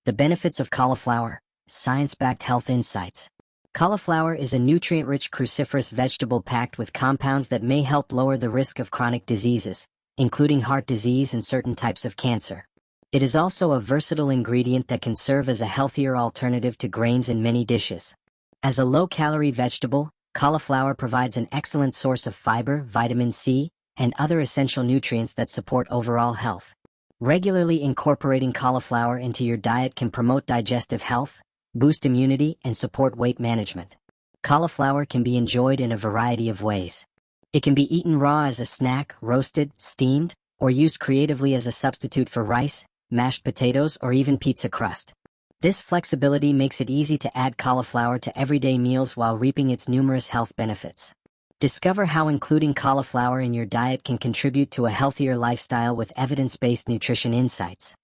The benefits of cauliflower, science-backed health insights. Cauliflower is a nutrient-rich cruciferous vegetable packed with compounds that may help lower the risk of chronic diseases, including heart disease and certain types of cancer. It is also a versatile ingredient that can serve as a healthier alternative to grains in many dishes. As a low-calorie vegetable, cauliflower provides an excellent source of fiber, vitamin C, and other essential nutrients that support overall health. Regularly incorporating cauliflower into your diet can promote digestive health, boost immunity, and support weight management. Cauliflower can be enjoyed in a variety of ways. It can be eaten raw as a snack, roasted, steamed, or used creatively as a substitute for rice, mashed potatoes, or even pizza crust. This flexibility makes it easy to add cauliflower to everyday meals while reaping its numerous health benefits. Discover how including cauliflower in your diet can contribute to a healthier lifestyle with evidence-based nutrition insights.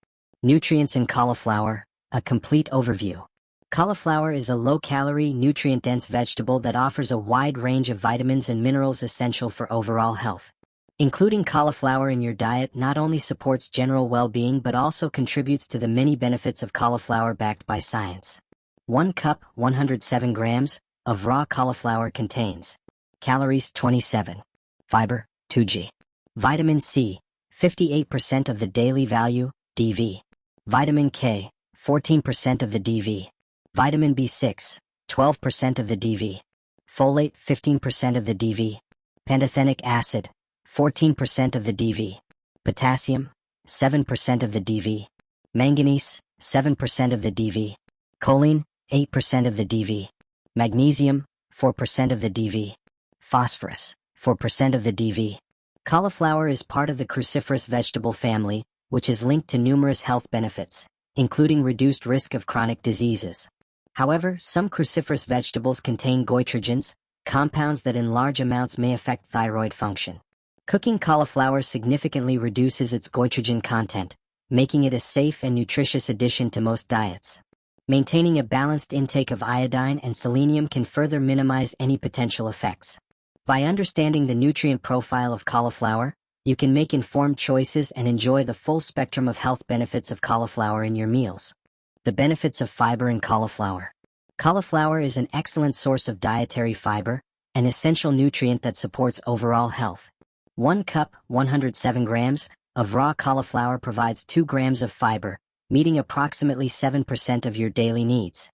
Nutrients in cauliflower, a complete overview. Cauliflower is a low-calorie, nutrient-dense vegetable that offers a wide range of vitamins and minerals essential for overall health. Including cauliflower in your diet not only supports general well-being but also contributes to the many benefits of cauliflower backed by science. 1 cup, 107 grams, of raw cauliflower contains calories 27, fiber 2g, vitamin C, 58% of the daily value, DV, vitamin K, 14% of the DV, vitamin B6, 12% of the DV, folate, 15% of the DV, pantothenic acid, 14% of the DV, potassium, 7% of the DV, manganese, 7% of the DV, choline, 8% of the DV, magnesium, 4% of the DV, phosphorus, 4% of the DV. Cauliflower is part of the cruciferous vegetable family, which is linked to numerous health benefits, including reduced risk of chronic diseases. However, some cruciferous vegetables contain goitrogens, compounds that in large amounts may affect thyroid function. Cooking cauliflower significantly reduces its goitrogen content, making it a safe and nutritious addition to most diets. Maintaining a balanced intake of iodine and selenium can further minimize any potential effects. By understanding the nutrient profile of cauliflower, you can make informed choices and enjoy the full spectrum of health benefits of cauliflower in your meals. The benefits of fiber in cauliflower. Cauliflower is an excellent source of dietary fiber, an essential nutrient that supports overall health. 1 cup, 107 grams, of raw cauliflower provides 2 grams of fiber, meeting approximately 7% of your daily needs.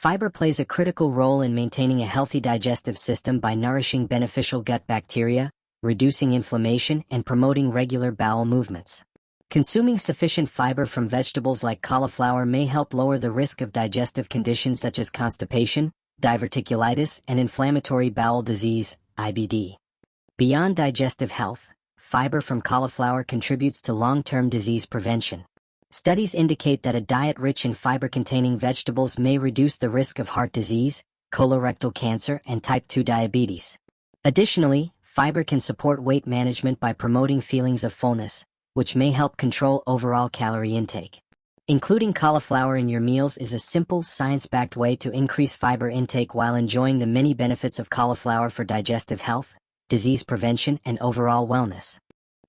Fiber plays a critical role in maintaining a healthy digestive system by nourishing beneficial gut bacteria, reducing inflammation, and promoting regular bowel movements. Consuming sufficient fiber from vegetables like cauliflower may help lower the risk of digestive conditions such as constipation, diverticulitis, and inflammatory bowel disease, IBD. Beyond digestive health, fiber from cauliflower contributes to long-term disease prevention. Studies indicate that a diet rich in fiber-containing vegetables may reduce the risk of heart disease, colorectal cancer, and type 2 diabetes. Additionally, fiber can support weight management by promoting feelings of fullness, which may help control overall calorie intake. Including cauliflower in your meals is a simple, science-backed way to increase fiber intake while enjoying the many benefits of cauliflower for digestive health, disease prevention, and overall wellness.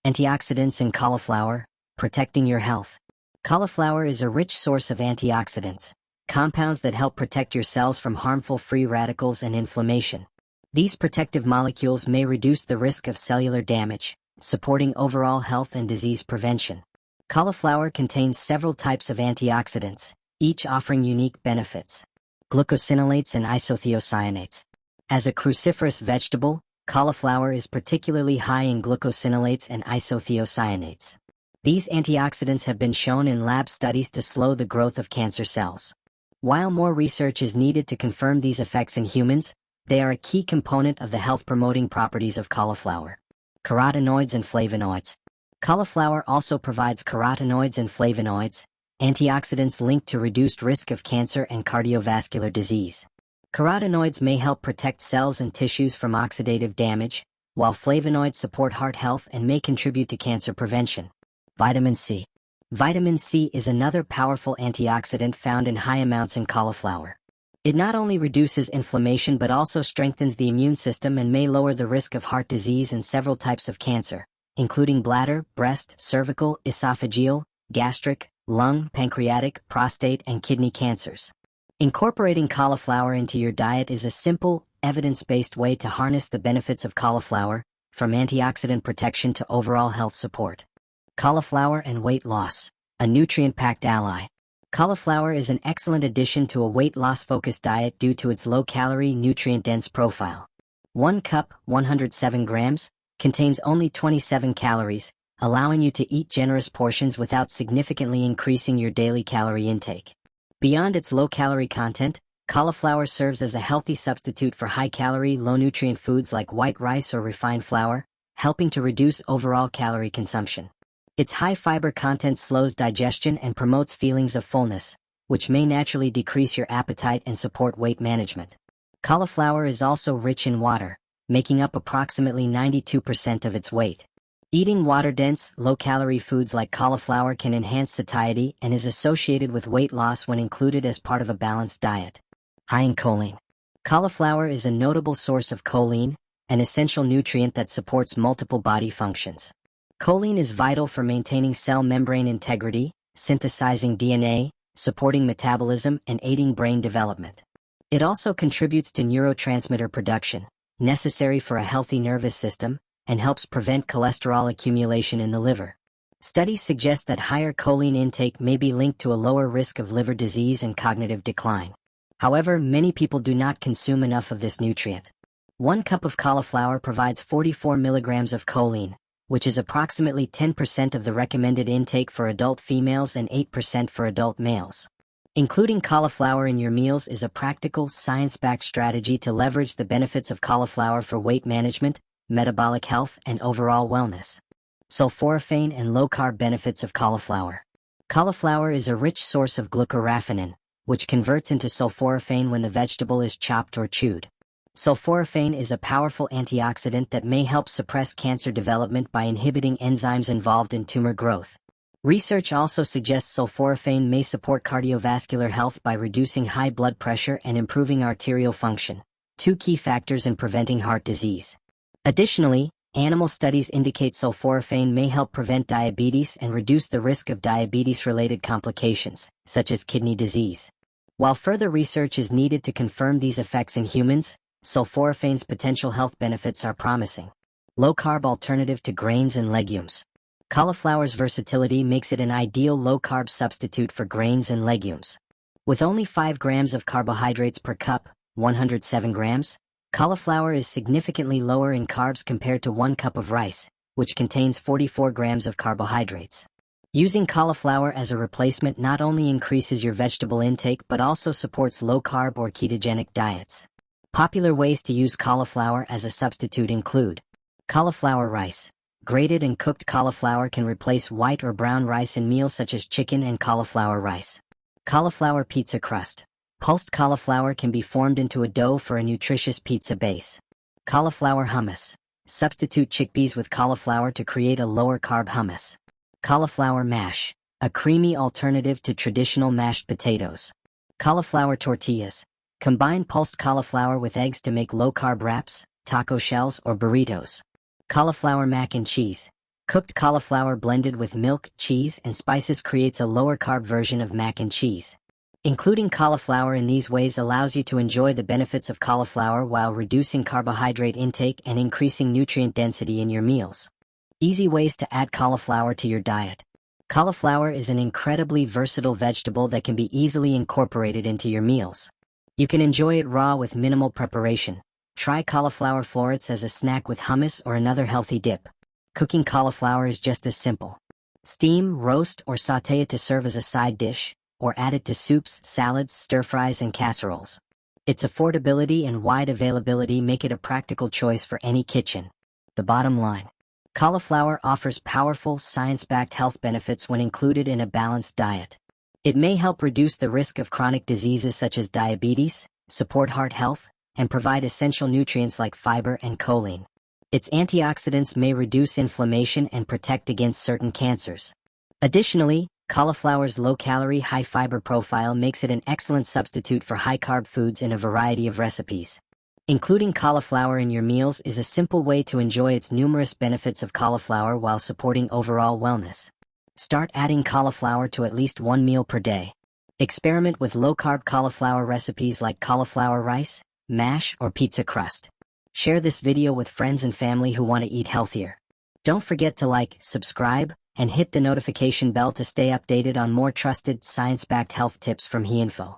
Antioxidants in cauliflower, protecting your health. Cauliflower is a rich source of antioxidants, compounds that help protect your cells from harmful free radicals and inflammation. These protective molecules may reduce the risk of cellular damage, supporting overall health and disease prevention. Cauliflower contains several types of antioxidants, each offering unique benefits. Glucosinolates and isothiocyanates. As a cruciferous vegetable, cauliflower is particularly high in glucosinolates and isothiocyanates. These antioxidants have been shown in lab studies to slow the growth of cancer cells. While more research is needed to confirm these effects in humans, they are a key component of the health-promoting properties of cauliflower. Carotenoids and flavonoids. Cauliflower also provides carotenoids and flavonoids, antioxidants linked to reduced risk of cancer and cardiovascular disease. Carotenoids may help protect cells and tissues from oxidative damage, while flavonoids support heart health and may contribute to cancer prevention. Vitamin C. Vitamin C is another powerful antioxidant found in high amounts in cauliflower. It not only reduces inflammation but also strengthens the immune system and may lower the risk of heart disease and several types of cancer, including bladder, breast, cervical, esophageal, gastric, lung, pancreatic, prostate, and kidney cancers. Incorporating cauliflower into your diet is a simple, evidence-based way to harness the benefits of cauliflower, from antioxidant protection to overall health support. Cauliflower and weight loss, a nutrient-packed ally. Cauliflower is an excellent addition to a weight loss-focused diet due to its low-calorie, nutrient-dense profile. 1 cup, 107 grams, contains only 27 calories, allowing you to eat generous portions without significantly increasing your daily calorie intake. Beyond its low-calorie content, cauliflower serves as a healthy substitute for high-calorie, low-nutrient foods like white rice or refined flour, helping to reduce overall calorie consumption. Its high-fiber content slows digestion and promotes feelings of fullness, which may naturally decrease your appetite and support weight management. Cauliflower is also rich in water, making up approximately 92% of its weight. Eating water-dense, low-calorie foods like cauliflower can enhance satiety and is associated with weight loss when included as part of a balanced diet. High in choline. Cauliflower is a notable source of choline, an essential nutrient that supports multiple body functions. Choline is vital for maintaining cell membrane integrity, synthesizing DNA, supporting metabolism, and aiding brain development. It also contributes to neurotransmitter production, necessary for a healthy nervous system, and helps prevent cholesterol accumulation in the liver. Studies suggest that higher choline intake may be linked to a lower risk of liver disease and cognitive decline. However, many people do not consume enough of this nutrient. 1 cup of cauliflower provides 44 milligrams of choline, which is approximately 10% of the recommended intake for adult females and 8% for adult males. Including cauliflower in your meals is a practical, science-backed strategy to leverage the benefits of cauliflower for weight management, metabolic health, and overall wellness. Sulforaphane and low-carb benefits of cauliflower. Cauliflower is a rich source of glucoraphanin, which converts into sulforaphane when the vegetable is chopped or chewed. Sulforaphane is a powerful antioxidant that may help suppress cancer development by inhibiting enzymes involved in tumor growth. Research also suggests sulforaphane may support cardiovascular health by reducing high blood pressure and improving arterial function, 2 key factors in preventing heart disease. Additionally, animal studies indicate sulforaphane may help prevent diabetes and reduce the risk of diabetes-related complications, such as kidney disease. While further research is needed to confirm these effects in humans, sulforaphane's potential health benefits are promising. Low-carb alternative to grains and legumes. Cauliflower's versatility makes it an ideal low-carb substitute for grains and legumes. With only 5 grams of carbohydrates per cup, 107 grams, cauliflower is significantly lower in carbs compared to 1 cup of rice, which contains 44 grams of carbohydrates. Using cauliflower as a replacement not only increases your vegetable intake but also supports low-carb or ketogenic diets. Popular ways to use cauliflower as a substitute include cauliflower rice. Grated and cooked cauliflower can replace white or brown rice in meals such as chicken and cauliflower rice. Cauliflower pizza crust. Pulsed cauliflower can be formed into a dough for a nutritious pizza base. Cauliflower hummus. Substitute chickpeas with cauliflower to create a lower-carb hummus. Cauliflower mash. A creamy alternative to traditional mashed potatoes. Cauliflower tortillas. Combine pulsed cauliflower with eggs to make low-carb wraps, taco shells, or burritos. Cauliflower mac and cheese. Cooked cauliflower blended with milk, cheese, and spices creates a lower-carb version of mac and cheese. Including cauliflower in these ways allows you to enjoy the benefits of cauliflower while reducing carbohydrate intake and increasing nutrient density in your meals. Easy ways to add cauliflower to your diet. Cauliflower is an incredibly versatile vegetable that can be easily incorporated into your meals. You can enjoy it raw with minimal preparation. Try cauliflower florets as a snack with hummus or another healthy dip. Cooking cauliflower is just as simple. Steam, roast, or sauté it to serve as a side dish, or add it to soups, salads, stir-fries, and casseroles. Its affordability and wide availability make it a practical choice for any kitchen. The bottom line. Cauliflower offers powerful, science-backed health benefits when included in a balanced diet. It may help reduce the risk of chronic diseases such as diabetes, support heart health, and provide essential nutrients like fiber and choline. Its antioxidants may reduce inflammation and protect against certain cancers. Additionally, cauliflower's low-calorie, high-fiber profile makes it an excellent substitute for high-carb foods in a variety of recipes. Including cauliflower in your meals is a simple way to enjoy its numerous benefits of cauliflower while supporting overall wellness. Start adding cauliflower to at least one meal per day. Experiment with low-carb cauliflower recipes like cauliflower rice, mash, or pizza crust. Share this video with friends and family who want to eat healthier. Don't forget to like, subscribe, and hit the notification bell to stay updated on more trusted, science-backed health tips from HeInfo.